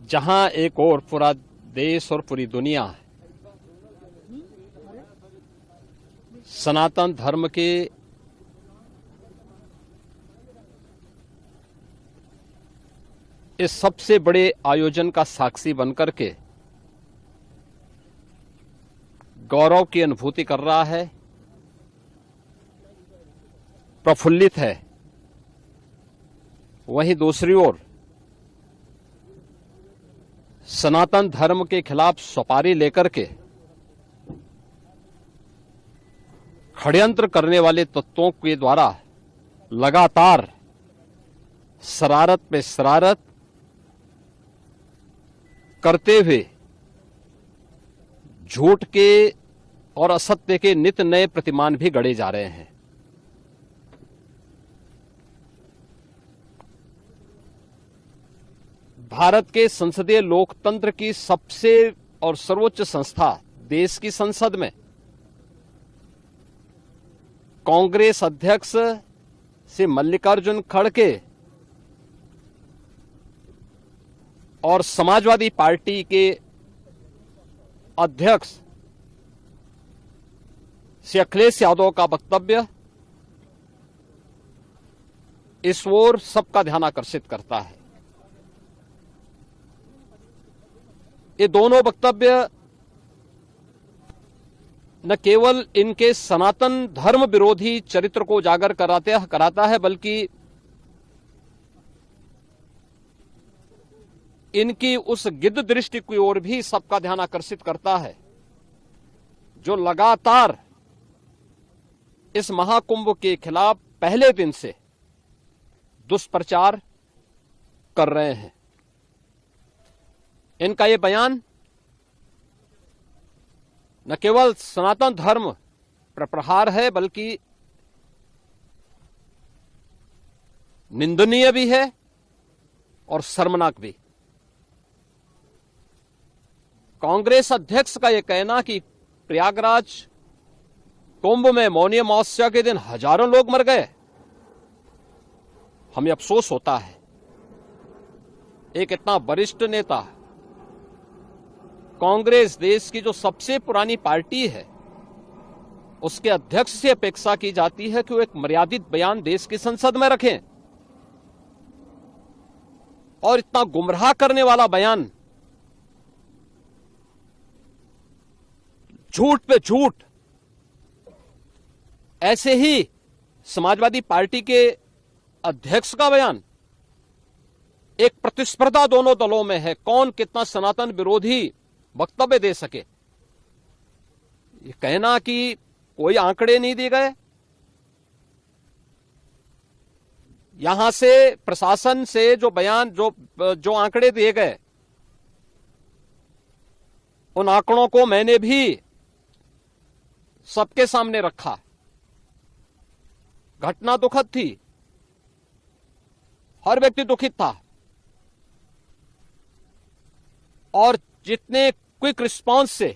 जहां एक और पूरा देश और पूरी दुनिया सनातन धर्म के इस सबसे बड़े आयोजन का साक्षी बनकर के गौरव की अनुभूति कर रहा है, प्रफुल्लित है, वहीं दूसरी ओर सनातन धर्म के खिलाफ सपारी लेकर के षड्यंत्र करने वाले तत्वों के द्वारा लगातार शरारत पे शरारत करते हुए झूठ के और असत्य के नित नए प्रतिमान भी गढ़े जा रहे हैं। भारत के संसदीय लोकतंत्र की सबसे और सर्वोच्च संस्था देश की संसद में कांग्रेस अध्यक्ष से मल्लिकार्जुन खड़गे और समाजवादी पार्टी के अध्यक्ष श्री अखिलेश यादव का वक्तव्य इस ओर सबका ध्यान आकर्षित करता है। ये दोनों वक्तव्य न केवल इनके सनातन धर्म विरोधी चरित्र को उजागर कराता है, बल्कि इनकी उस गिद्ध दृष्टि की ओर भी सबका ध्यान आकर्षित करता है जो लगातार इस महाकुंभ के खिलाफ पहले दिन से दुष्प्रचार कर रहे हैं। इनका ये बयान न केवल सनातन धर्म पर प्रहार है, बल्कि निंदनीय भी है और शर्मनाक भी। कांग्रेस अध्यक्ष का यह कहना कि प्रयागराज कुंभ में मौनी अमावस्या के दिन हजारों लोग मर गए, हमें अफसोस होता है एक इतना वरिष्ठ नेता, कांग्रेस देश की जो सबसे पुरानी पार्टी है, उसके अध्यक्ष से अपेक्षा की जाती है कि वो एक मर्यादित बयान देश की संसद में रखें, और इतना गुमराह करने वाला बयान, झूठ पे झूठ, ऐसे ही समाजवादी पार्टी के अध्यक्ष का बयान, एक प्रतिस्पर्धा दोनों दलों में है, कौन कितना सनातन विरोधी वक्तव्य दे सके। ये कहना कि कोई आंकड़े नहीं दिए गए, यहां से प्रशासन से जो बयान जो आंकड़े दिए गए, उन आंकड़ों को मैंने भी सबके सामने रखा। घटना दुखद थी, हर व्यक्ति दुखित था, और जितने क्विक रिस्पांस से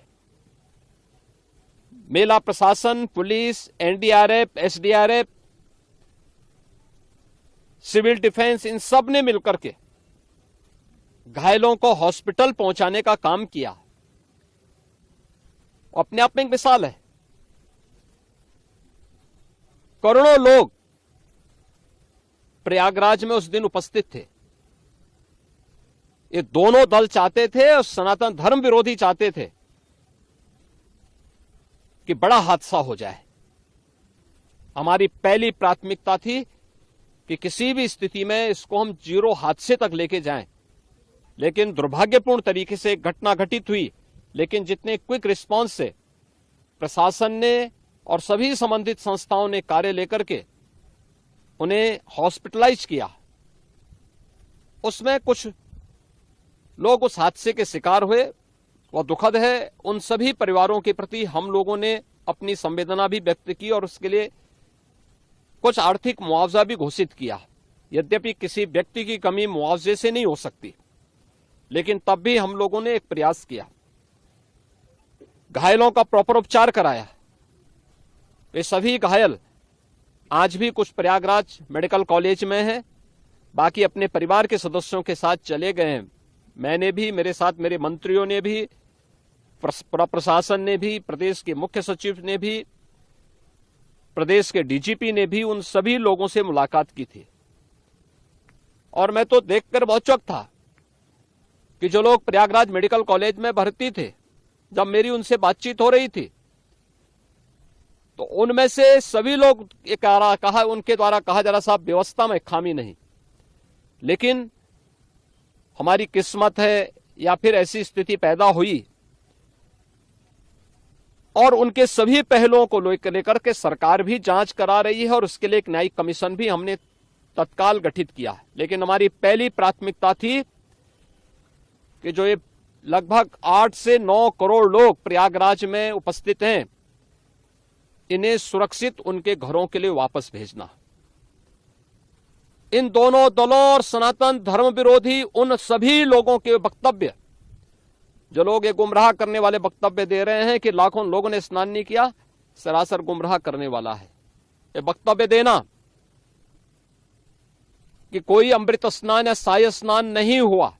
मेला प्रशासन, police, NDRF, SDRF, civil defence, इन सब ने मिलकर के घायलों को हॉस्पिटल पहुंचाने का काम किया, अपने आप में एक मिसाल है। करोड़ों लोग प्रयागराज में उस दिन उपस्थित थे। ये दोनों दल चाहते थे और सनातन धर्म विरोधी चाहते थे कि बड़ा हादसा हो जाए। हमारी पहली प्राथमिकता थी कि किसी भी स्थिति में इसको हम जीरो हादसे तक लेके जाएं, लेकिन दुर्भाग्यपूर्ण तरीके से घटना घटित हुई। लेकिन जितने क्विक रिस्पांस से प्रशासन ने और सभी संबंधित संस्थाओं ने कार्य लेकर के उन्हें हॉस्पिटलाइज किया, उसमें कुछ लोग उस हादसे के शिकार हुए, वह दुखद है। उन सभी परिवारों के प्रति हम लोगों ने अपनी संवेदना भी व्यक्त की और उसके लिए कुछ आर्थिक मुआवजा भी घोषित किया। यद्यपि किसी व्यक्ति की कमी मुआवजे से नहीं हो सकती, लेकिन तब भी हम लोगों ने एक प्रयास किया, घायलों का प्रॉपर उपचार कराया। वे सभी घायल आज भी कुछ प्रयागराज मेडिकल कॉलेज में हैं, बाकी अपने परिवार के सदस्यों के साथ चले गए हैं मैंने भी, मेरे साथ मेरे मंत्रियों ने भी, प्रशासन ने भी, प्रदेश के मुख्य सचिव ने भी, प्रदेश के डीजीपी ने भी उन सभी लोगों से मुलाकात की थी। और मैं तो देखकर बहुत चौंक था कि जो लोग प्रयागराज मेडिकल कॉलेज में भर्ती थे, जब मेरी उनसे बातचीत हो रही थी, तो उनमें से सभी लोग कहा, उनके द्वारा कहा जा रहा साहब व्यवस्था में खामी नहीं, लेकिन हमारी किस्मत है या फिर ऐसी स्थिति पैदा हुई। और उनके सभी पहलुओं को लेकर के सरकार भी जांच करा रही है और उसके लिए एक न्यायिक कमीशन भी हमने तत्काल गठित किया है। लेकिन हमारी पहली प्राथमिकता थी कि जो ये लगभग 8 से 9 करोड़ लोग प्रयागराज में उपस्थित हैं, इन्हें सुरक्षित उनके घरों के लिए वापस भेजना। इन दोनों दलों और सनातन धर्म विरोधी उन सभी लोगों के वक्तव्य, जो लोग ये गुमराह करने वाले वक्तव्य दे रहे हैं कि लाखों लोगों ने स्नान नहीं किया, सरासर गुमराह करने वाला है। ये वक्तव्य देना कि कोई अमृत स्नान या साय स्नान नहीं हुआ,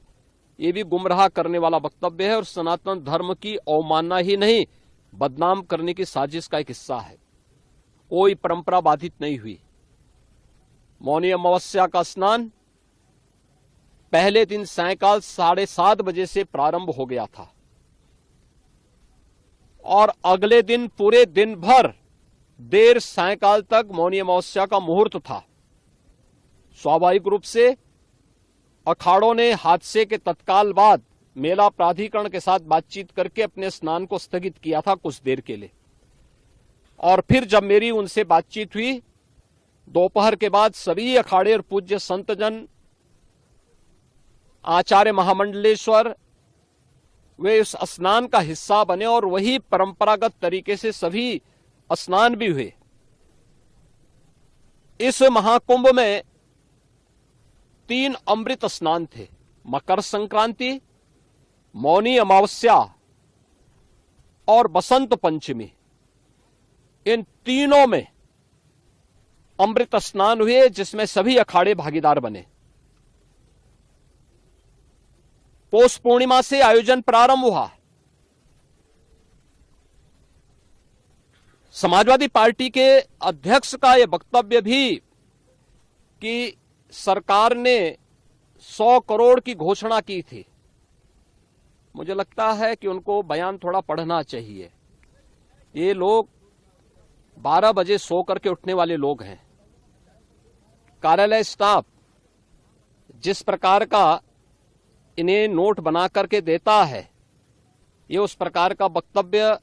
ये भी गुमराह करने वाला वक्तव्य है और सनातन धर्म की अवमानना ही नहीं, बदनाम करने की साजिश का एक हिस्सा है। कोई परंपरा बाधित नहीं हुई। मौनी अमावस्या का स्नान पहले दिन सायंकाल 7:30 बजे से प्रारंभ हो गया था और अगले दिन पूरे दिन भर देर सायंकाल तक मौनी अमावस्या का मुहूर्त था। स्वाभाविक रूप से अखाड़ों ने हादसे के तत्काल बाद मेला प्राधिकरण के साथ बातचीत करके अपने स्नान को स्थगित किया था कुछ देर के लिए। और फिर जब मेरी उनसे बातचीत हुई दोपहर के बाद, सभी अखाड़े और पूज्य संतजन, आचार्य महामंडलेश्वर, वे उस स्नान का हिस्सा बने और वही परंपरागत तरीके से सभी स्नान भी हुए। इस महाकुंभ में 3 अमृत स्नान थे, मकर संक्रांति, मौनी अमावस्या और बसंत पंचमी। इन तीनों में अमृत स्नान हुए जिसमें सभी अखाड़े भागीदार बने। पौष पूर्णिमा से आयोजन प्रारंभ हुआ। समाजवादी पार्टी के अध्यक्ष का यह वक्तव्य भी कि सरकार ने 100 करोड़ की घोषणा की थी, मुझे लगता है कि उनको बयान थोड़ा पढ़ना चाहिए। ये लोग 12 बजे सो करके उठने वाले लोग हैं। कार्यालय स्टाफ जिस प्रकार का इन्हें नोट बना करके देता है, ये उस प्रकार का वक्तव्य